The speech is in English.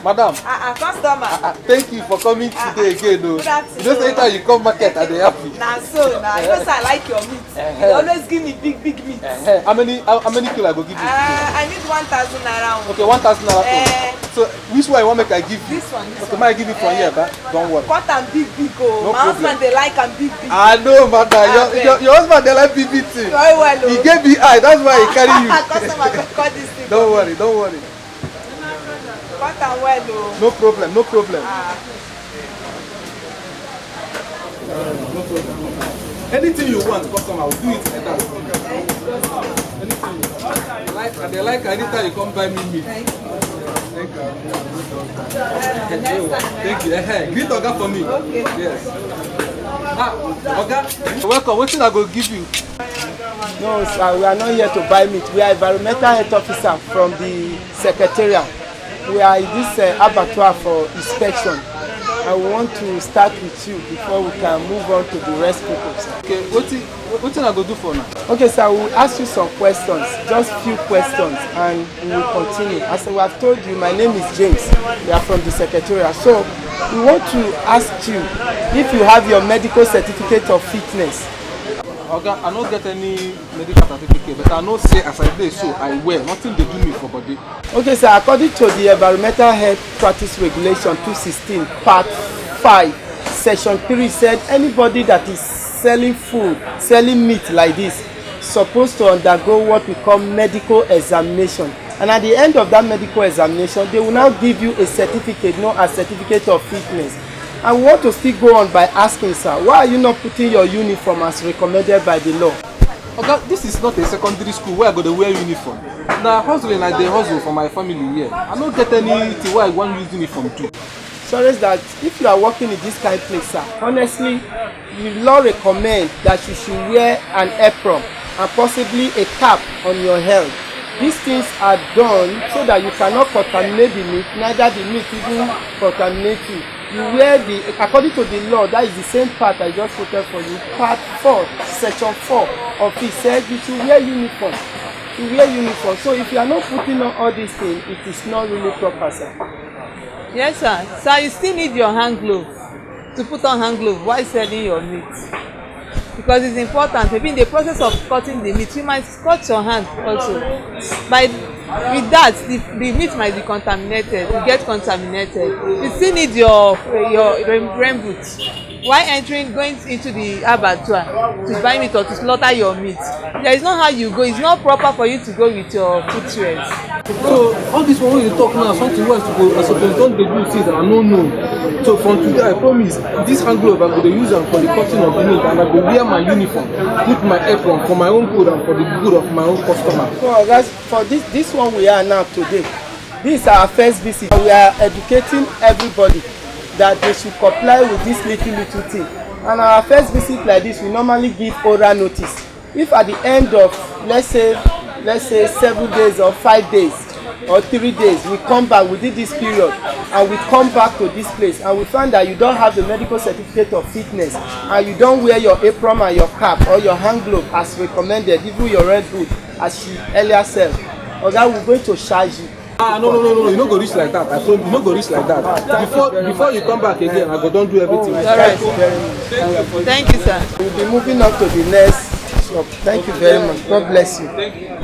Madam. Customer. Thank you for coming today again. Good afternoon. You know, anytime you come market, I dey happy. Now, because I like your meat. You always give me big meat. How many kilo I go give you? I need 1,000 naira. Okay, 1,000 naira. So which one you want make I give you? This one. Okay, may I give you from here, but don't worry. Cut and big. No My husband they like and big. I know, madam. Your husband they like big thing. Very well. He gave me eye. That's why he carry you. Customer cut this thing. Don't worry. Cut and well. No problem. No problem. Anything you want, customer, I will do it like that. Anything you like, and they like anytime you come buy me meat. Thank you. Greet Oga for me. Okay. Yes. Oga, welcome. What thing I go give you? No, sir, we are not here to buy meat. We are environmental health officer from the secretariat. We are in this abattoir for inspection. And we want to start with you before we can move on to the rest people. Okay, what thing I go do for now? Okay, sir, we will ask you some questions, just few questions, and we will continue. As we have told you, my name is James. We are from the secretariat. So we want to ask you if you have your medical certificate of fitness. Okay, I don't get any medical certificate, but I know say as I dey so I wear. Nothing they do me for body. Okay, sir, according to the Environmental Health Practice Regulation 216, Part 5, Section 3 said anybody that is selling food, selling meat like this, supposed to undergo what we call medical examination. And at the end of that medical examination, they will now give you a certificate known as Certificate of Fitness. And we want to still go on by asking, sir, why are you not putting your uniform as recommended by the law? Okay, this is not a secondary school where I go to wear uniform. Now hustling like the hustle for my family here. I don't get anything where I want to use uniform too. Sorry that if you are working in this kind of place, sir, honestly, the law recommend that you should wear an apron and possibly a cap on your head. These things are done so that you cannot contaminate the meat, neither the meat even contaminate you. You wear according to the law, that is the same part I just quoted for you, Part 4, Section 4 of it says you should wear uniform. You wear uniform. So if you are not putting on all these things, it is not really proper, sir. Yes, sir. Sir, you still need your hand glove to put on hand glove while selling your meat. Because it's important. Maybe in the process of cutting the meat, you might cut your hand also. With that, the meat might be contaminated. You get contaminated. You still need your rain boots. Why going into the abattoir to buy meat or to slaughter your meat? There is not how you go. It's not proper for you to go with your footwear. So all this one when you talk now, something where I suppose don't they do things that I don't know. So from today I promise this hand glove I'm going to use them for the cutting of the meat, and I will wear my uniform, put my apron for my own good and for the good of my own customer. So guys, for this one we are now today, this is our first visit. We are educating everybody that they should comply with this little thing. And our first visit like this, we normally give oral notice. If at the end of let's say 7 days or 5 days or 3 days, we come back, we did this period, and we come back to this place and we find that you don't have the medical certificate of fitness and you don't wear your apron and your cap or your hand glove as recommended, even your red hood as she earlier said, okay, we're going to charge you. No, you don't go reach like that. I told you, you don't go reach like that. Before you come back again, I go don't do everything. All right. Thank you, sir. We'll be moving on to the next shop. Thank you very much. God bless you. Thank you.